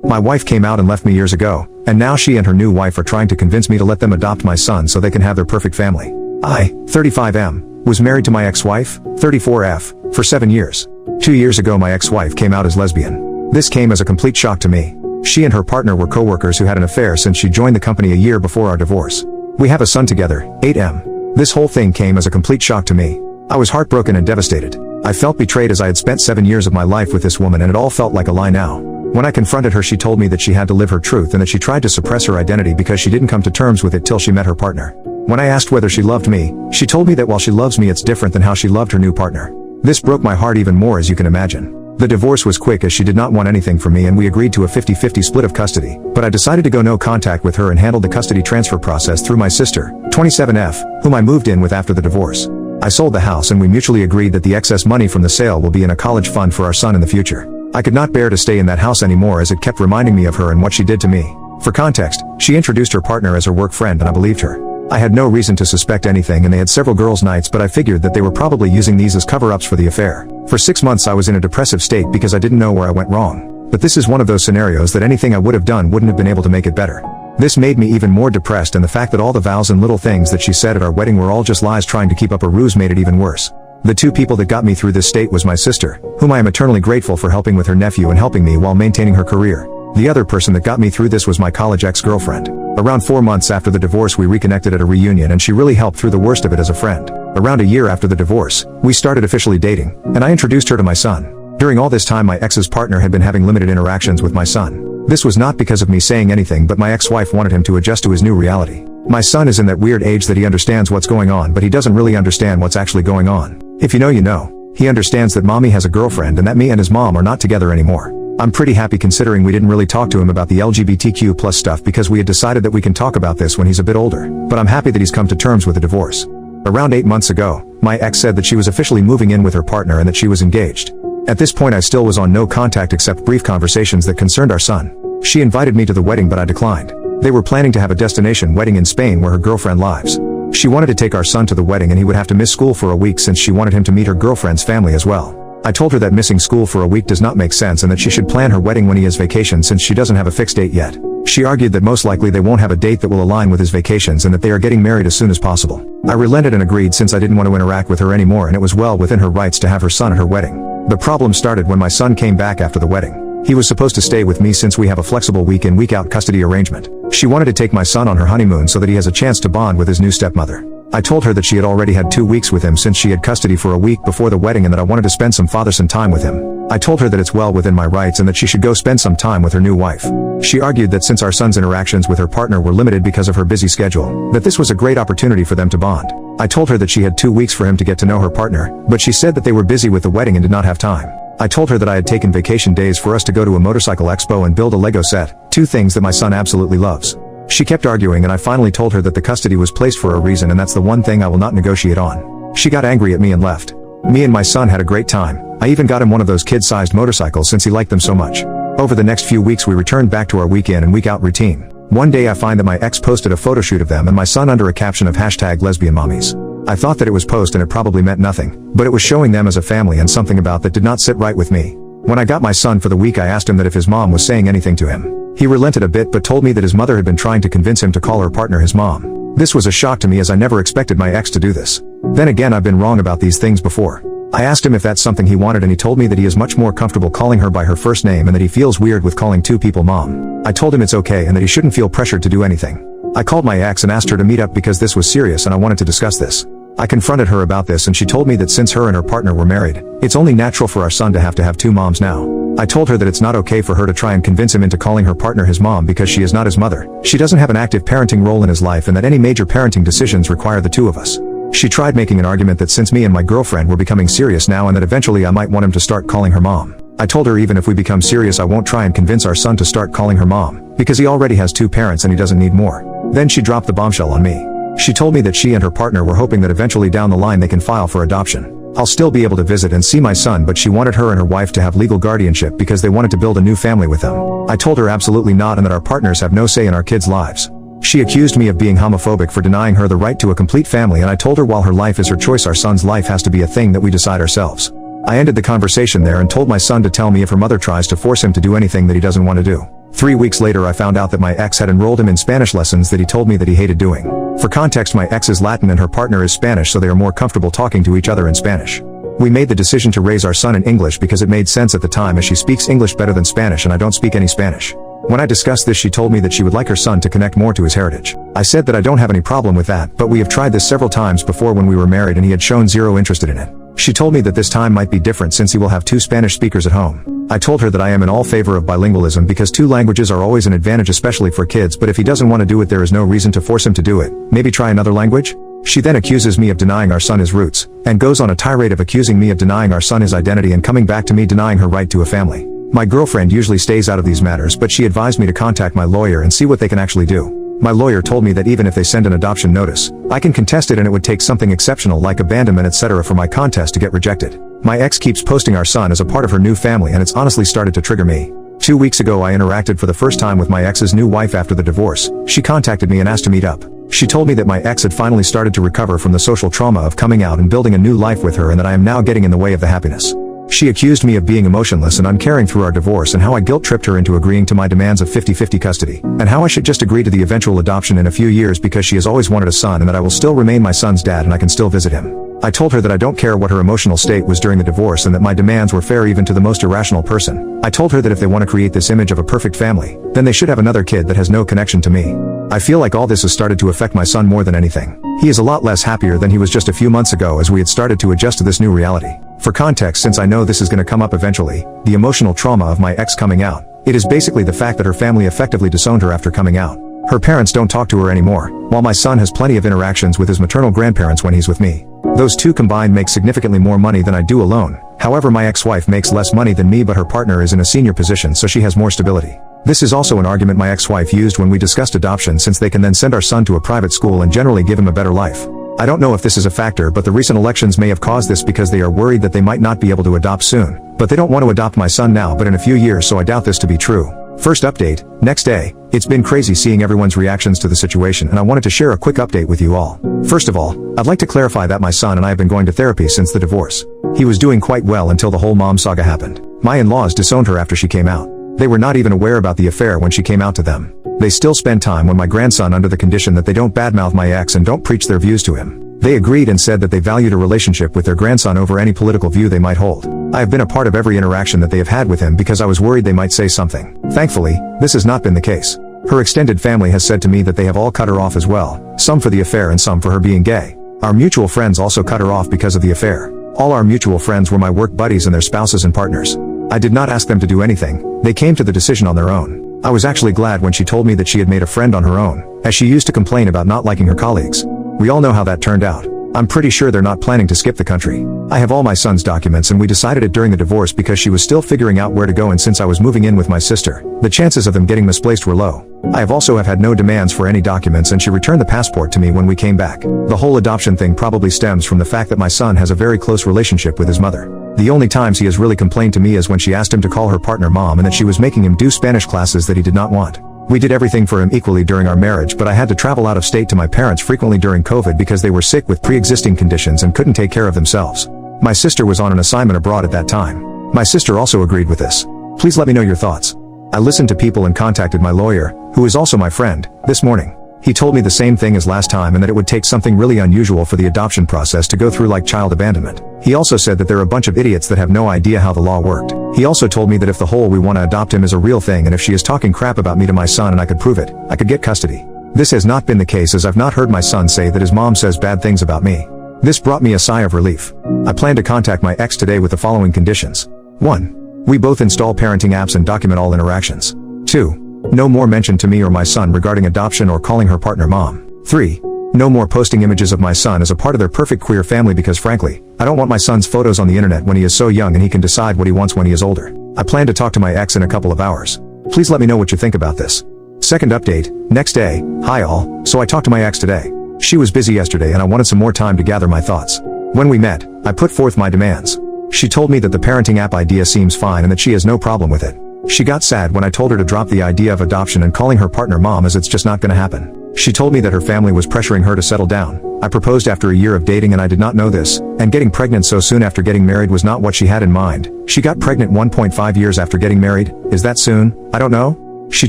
My wife came out and left me years ago, and now she and her new wife are trying to convince me to let them adopt my son so they can have their perfect family. I, 35M, was married to my ex-wife, 34F, for 7 years. 2 years ago my ex-wife came out as lesbian. This came as a complete shock to me. She and her partner were co-workers who had an affair since she joined the company a year before our divorce. We have a son together, 8M. This whole thing came as a complete shock to me. I was heartbroken and devastated. I felt betrayed as I had spent 7 years of my life with this woman and it all felt like a lie now. When I confronted her she told me that she had to live her truth and that she tried to suppress her identity because she didn't come to terms with it till she met her partner. When I asked whether she loved me, she told me that while she loves me it's different than how she loved her new partner. This broke my heart even more as you can imagine. The divorce was quick as she did not want anything from me and we agreed to a 50-50 split of custody, but I decided to go no contact with her and handled the custody transfer process through my sister, 27F, whom I moved in with after the divorce. I sold the house and we mutually agreed that the excess money from the sale will be in a college fund for our son in the future. I could not bear to stay in that house anymore as it kept reminding me of her and what she did to me. For context, she introduced her partner as her work friend and I believed her. I had no reason to suspect anything and they had several girls' nights but I figured that they were probably using these as cover-ups for the affair. For 6 months I was in a depressive state because I didn't know where I went wrong. But this is one of those scenarios that anything I would have done wouldn't have been able to make it better. This made me even more depressed and the fact that all the vows and little things that she said at our wedding were all just lies trying to keep up a ruse made it even worse. The two people that got me through this state was my sister, whom I am eternally grateful for helping with her nephew and helping me while maintaining her career. The other person that got me through this was my college ex-girlfriend. Around 4 months after the divorce we reconnected at a reunion and she really helped through the worst of it as a friend. Around a year after the divorce, we started officially dating, and I introduced her to my son. During all this time my ex's partner had been having limited interactions with my son. This was not because of me saying anything but my ex-wife wanted him to adjust to his new reality. My son is in that weird age that he understands what's going on but he doesn't really understand what's actually going on. If you know you know. He understands that mommy has a girlfriend and that me and his mom are not together anymore. I'm pretty happy considering we didn't really talk to him about the LGBTQ+ stuff because we had decided that we can talk about this when he's a bit older, but I'm happy that he's come to terms with the divorce. Around 8 months ago, my ex said that she was officially moving in with her partner and that she was engaged. At this point I still was on no contact except brief conversations that concerned our son. She invited me to the wedding but I declined. They were planning to have a destination wedding in Spain where her girlfriend lives. She wanted to take our son to the wedding and he would have to miss school for a week since she wanted him to meet her girlfriend's family as well. I told her that missing school for a week does not make sense and that she should plan her wedding when he has vacation since she doesn't have a fixed date yet. She argued that most likely they won't have a date that will align with his vacations and that they are getting married as soon as possible. I relented and agreed since I didn't want to interact with her anymore and it was well within her rights to have her son at her wedding. The problem started when my son came back after the wedding. He was supposed to stay with me since we have a flexible week-in week-out custody arrangement. She wanted to take my son on her honeymoon so that he has a chance to bond with his new stepmother. I told her that she had already had 2 weeks with him since she had custody for a week before the wedding and that I wanted to spend some father-son time with him. I told her that it's well within my rights and that she should go spend some time with her new wife. She argued that since our son's interactions with her partner were limited because of her busy schedule, that this was a great opportunity for them to bond. I told her that she had 2 weeks for him to get to know her partner, but she said that they were busy with the wedding and did not have time. I told her that I had taken vacation days for us to go to a motorcycle expo and build a Lego set, 2 things that my son absolutely loves. She kept arguing and I finally told her that the custody was placed for a reason and that's the one thing I will not negotiate on. She got angry at me and left. Me and my son had a great time. I even got him one of those kid-sized motorcycles since he liked them so much. Over the next few weeks we returned back to our week-in and week-out routine. One day I find that my ex posted a photo shoot of them and my son under a caption of #lesbianmommies. I thought that it was post and it probably meant nothing, but it was showing them as a family and something about that did not sit right with me. When I got my son for the week I asked him that if his mom was saying anything to him. He relented a bit but told me that his mother had been trying to convince him to call her partner his mom. This was a shock to me as I never expected my ex to do this. Then again I've been wrong about these things before. I asked him if that's something he wanted and he told me that he is much more comfortable calling her by her first name and that he feels weird with calling 2 people mom. I told him it's okay and that he shouldn't feel pressured to do anything. I called my ex and asked her to meet up because this was serious and I wanted to discuss this. I confronted her about this and she told me that since her and her partner were married, it's only natural for our son to have 2 moms now. I told her that it's not okay for her to try and convince him into calling her partner his mom because she is not his mother. She doesn't have an active parenting role in his life and that any major parenting decisions require the 2 of us. She tried making an argument that since me and my girlfriend were becoming serious now and that eventually I might want him to start calling her mom. I told her even if we become serious I won't try and convince our son to start calling her mom, because he already has 2 parents and he doesn't need more. Then she dropped the bombshell on me. She told me that she and her partner were hoping that eventually down the line they can file for adoption. I'll still be able to visit and see my son but she wanted her and her wife to have legal guardianship because they wanted to build a new family with them. I told her absolutely not and that our partners have no say in our kids' lives. She accused me of being homophobic for denying her the right to a complete family and I told her while her life is her choice our son's life has to be a thing that we decide ourselves. I ended the conversation there and told my son to tell me if her mother tries to force him to do anything that he doesn't want to do. 3 weeks later I found out that my ex had enrolled him in Spanish lessons that he told me that he hated doing. For context, my ex is Latin and her partner is Spanish, so they are more comfortable talking to each other in Spanish. We made the decision to raise our son in English because it made sense at the time, as she speaks English better than Spanish and I don't speak any Spanish. When I discussed this, she told me that she would like her son to connect more to his heritage. I said that I don't have any problem with that, but we have tried this several times before when we were married and he had shown zero interest in it. She told me that this time might be different since he will have 2 Spanish speakers at home. I told her that I am in all favor of bilingualism because 2 languages are always an advantage, especially for kids, but if he doesn't want to do it, there is no reason to force him to do it. Maybe try another language? She then accuses me of denying our son his roots, and goes on a tirade of accusing me of denying our son his identity and coming back to me denying her right to a family. My girlfriend usually stays out of these matters, but she advised me to contact my lawyer and see what they can actually do. My lawyer told me that even if they send an adoption notice, I can contest it and it would take something exceptional like abandonment etc. for my contest to get rejected. My ex keeps posting our son as a part of her new family and it's honestly started to trigger me. 2 weeks ago I interacted for the first time with my ex's new wife after the divorce. She contacted me and asked to meet up. She told me that my ex had finally started to recover from the social trauma of coming out and building a new life with her and that I am now getting in the way of the happiness. She accused me of being emotionless and uncaring through our divorce and how I guilt-tripped her into agreeing to my demands of 50-50 custody, and how I should just agree to the eventual adoption in a few years because she has always wanted a son and that I will still remain my son's dad and I can still visit him. I told her that I don't care what her emotional state was during the divorce and that my demands were fair even to the most irrational person. I told her that if they want to create this image of a perfect family, then they should have another kid that has no connection to me. I feel like all this has started to affect my son more than anything. He is a lot less happier than he was just a few months ago as we had started to adjust to this new reality. For context, since I know this is going to come up eventually, the emotional trauma of my ex coming out, it is basically the fact that her family effectively disowned her after coming out. Her parents don't talk to her anymore, while my son has plenty of interactions with his maternal grandparents when he's with me. Those two combined make significantly more money than I do alone. However, my ex-wife makes less money than me, but her partner is in a senior position, so she has more stability. This is also an argument my ex-wife used when we discussed adoption, since they can then send our son to a private school and generally give him a better life. I don't know if this is a factor, but the recent elections may have caused this because they are worried that they might not be able to adopt soon. But they don't want to adopt my son now but in a few years, so I doubt this to be true. First update, next day. It's been crazy seeing everyone's reactions to the situation and I wanted to share a quick update with you all. First of all, I'd like to clarify that my son and I have been going to therapy since the divorce. He was doing quite well until the whole mom saga happened. My in-laws disowned her after she came out. They were not even aware about the affair when she came out to them. They still spend time with my grandson under the condition that they don't badmouth my ex and don't preach their views to him. They agreed and said that they valued a relationship with their grandson over any political view they might hold. I have been a part of every interaction that they have had with him because I was worried they might say something. Thankfully, this has not been the case. Her extended family has said to me that they have all cut her off as well, some for the affair and some for her being gay. Our mutual friends also cut her off because of the affair. All our mutual friends were my work buddies and their spouses and partners. I did not ask them to do anything, they came to the decision on their own. I was actually glad when she told me that she had made a friend on her own, as she used to complain about not liking her colleagues. We all know how that turned out. I'm pretty sure they're not planning to skip the country. I have all my son's documents and we decided it during the divorce because she was still figuring out where to go, and since I was moving in with my sister, the chances of them getting misplaced were low. I have also had no demands for any documents and she returned the passport to me when we came back. The whole adoption thing probably stems from the fact that my son has a very close relationship with his mother. The only times he has really complained to me is when she asked him to call her partner mom and that she was making him do Spanish classes that he did not want. We did everything for him equally during our marriage, but I had to travel out of state to my parents frequently during COVID because they were sick with pre-existing conditions and couldn't take care of themselves. My sister was on an assignment abroad at that time. My sister also agreed with this. Please let me know your thoughts. I listened to people and contacted my lawyer, who is also my friend, this morning. He told me the same thing as last time and that it would take something really unusual for the adoption process to go through like child abandonment. He also said that there are a bunch of idiots that have no idea how the law worked. He also told me that if the whole "we want to adopt him" is a real thing and if she is talking crap about me to my son and I could prove it, I could get custody. This has not been the case, as I've not heard my son say that his mom says bad things about me. This brought me a sigh of relief. I plan to contact my ex today with the following conditions. 1. We both install parenting apps and document all interactions. 2. No more mention to me or my son regarding adoption or calling her partner mom. 3. No more posting images of my son as a part of their perfect queer family because frankly, I don't want my son's photos on the internet when he is so young and he can decide what he wants when he is older. I plan to talk to my ex in a couple of hours. Please let me know what you think about this. Second update, next day. Hi all, so I talked to my ex today. She was busy yesterday and I wanted some more time to gather my thoughts. When we met, I put forth my demands. She told me that the parenting app idea seems fine and that she has no problem with it. She got sad when I told her to drop the idea of adoption and calling her partner mom, as it's just not gonna happen. She told me that her family was pressuring her to settle down. I proposed after a year of dating and I did not know this, and getting pregnant so soon after getting married was not what she had in mind. She got pregnant 1.5 years after getting married. Is that soon? I don't know. She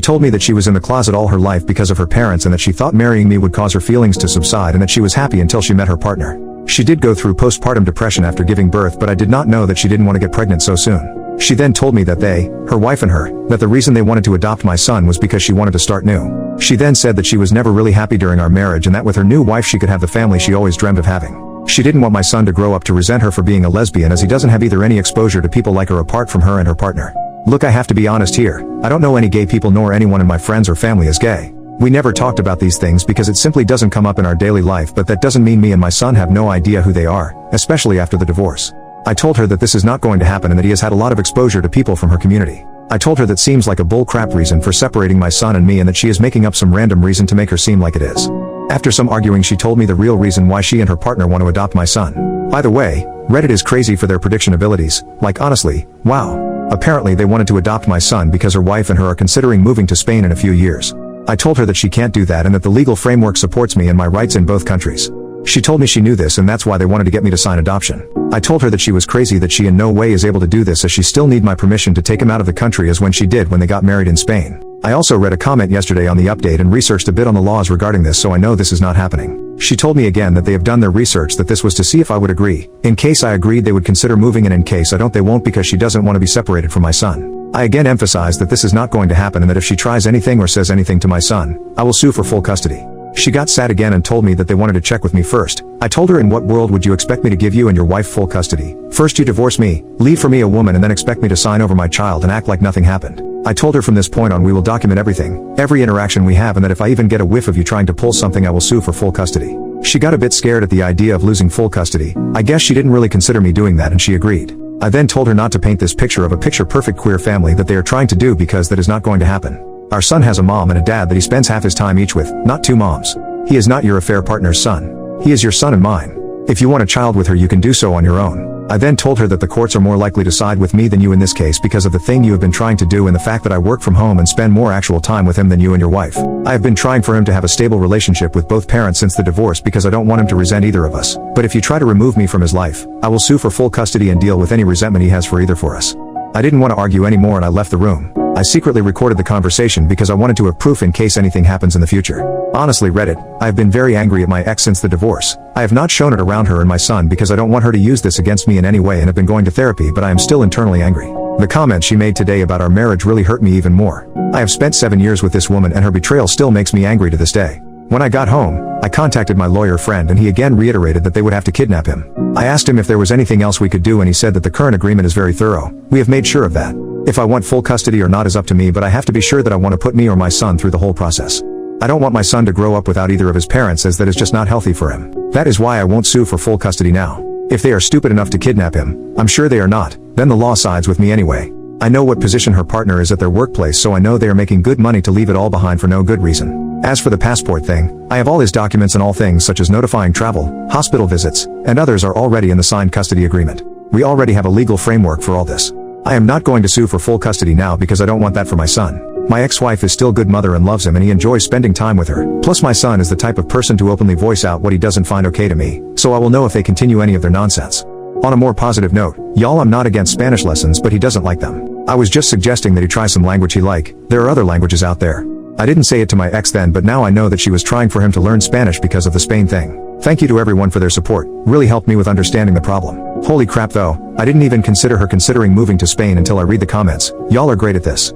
told me that she was in the closet all her life because of her parents and that she thought marrying me would cause her feelings to subside and that she was happy until she met her partner. She did go through postpartum depression after giving birth, but I did not know that she didn't want to get pregnant so soon. She then told me that her wife and her, that the reason they wanted to adopt my son was because she wanted to start new. She then said that she was never really happy during our marriage and that with her new wife she could have the family she always dreamed of having. She didn't want my son to grow up to resent her for being a lesbian, as he doesn't have either any exposure to people like her apart from her and her partner. Look, I have to be honest here. I don't know any gay people nor anyone in my friends or family is gay. We never talked about these things because it simply doesn't come up in our daily life, but that doesn't mean me and my son have no idea who they are, especially after the divorce. I told her that this is not going to happen and that he has had a lot of exposure to people from her community. I told her that seems like a bull crap reason for separating my son and me and that she is making up some random reason to make her seem like it is. After some arguing, she told me the real reason why she and her partner want to adopt my son. By the way, Reddit is crazy for their prediction abilities. Like, honestly, wow. Apparently they wanted to adopt my son because her wife and her are considering moving to Spain in a few years. I told her that she can't do that and that the legal framework supports me and my rights in both countries. She told me she knew this and that's why they wanted to get me to sign adoption. I told her that she was crazy, that she in no way is able to do this, as she still need my permission to take him out of the country as when she did when they got married in Spain. I also read a comment yesterday on the update and researched a bit on the laws regarding this, so I know this is not happening. She told me again that they have done their research, that this was to see if I would agree. In case I agreed they would consider moving, and in case I don't they won't, because she doesn't want to be separated from my son. I again emphasized that this is not going to happen and that if she tries anything or says anything to my son, I will sue for full custody. She got sad again and told me that they wanted to check with me first. I told her, in what world would you expect me to give you and your wife full custody? First you divorce me, leave for me a woman, and then expect me to sign over my child and act like nothing happened. I told her from this point on we will document everything, every interaction we have, and that if I even get a whiff of you trying to pull something I will sue for full custody. She got a bit scared at the idea of losing full custody. I guess she didn't really consider me doing that and she agreed. I then told her not to paint this picture of a picture-perfect queer family that they are trying to do, because that is not going to happen. Our son has a mom and a dad that he spends half his time each with, not two moms. He is not your affair partner's son. He is your son and mine. If you want a child with her you can do so on your own. I then told her that the courts are more likely to side with me than you in this case because of the thing you have been trying to do and the fact that I work from home and spend more actual time with him than you and your wife. I have been trying for him to have a stable relationship with both parents since the divorce because I don't want him to resent either of us. But if you try to remove me from his life, I will sue for full custody and deal with any resentment he has for either for us. I didn't want to argue anymore and I left the room. I secretly recorded the conversation because I wanted to have proof in case anything happens in the future. Honestly, Reddit, I have been very angry at my ex since the divorce. I have not shown it around her and my son because I don't want her to use this against me in any way and have been going to therapy, but I am still internally angry. The comment she made today about our marriage really hurt me even more. I have spent 7 years with this woman and her betrayal still makes me angry to this day. When I got home, I contacted my lawyer friend and he again reiterated that they would have to kidnap him. I asked him if there was anything else we could do and he said that the current agreement is very thorough. We have made sure of that. If I want full custody or not is up to me, but I have to be sure that I want to put me or my son through the whole process. I don't want my son to grow up without either of his parents, as that is just not healthy for him. That is why I won't sue for full custody now. If they are stupid enough to kidnap him, I'm sure they are not, then the law sides with me anyway. I know what position her partner is at their workplace, so I know they are making good money to leave it all behind for no good reason. As for the passport thing, I have all his documents and all things such as notifying travel, hospital visits, and others are already in the signed custody agreement. We already have a legal framework for all this. I am not going to sue for full custody now because I don't want that for my son. My ex-wife is still good mother and loves him and he enjoys spending time with her. Plus my son is the type of person to openly voice out what he doesn't find okay to me, so I will know if they continue any of their nonsense. On a more positive note, y'all, I'm not against Spanish lessons, but he doesn't like them. I was just suggesting that he try some language he like. There are other languages out there. I didn't say it to my ex then, but now I know that she was trying for him to learn Spanish because of the Spain thing. Thank you to everyone for their support, really helped me with understanding the problem. Holy crap though, I didn't even consider her considering moving to Spain until I read the comments. Y'all are great at this.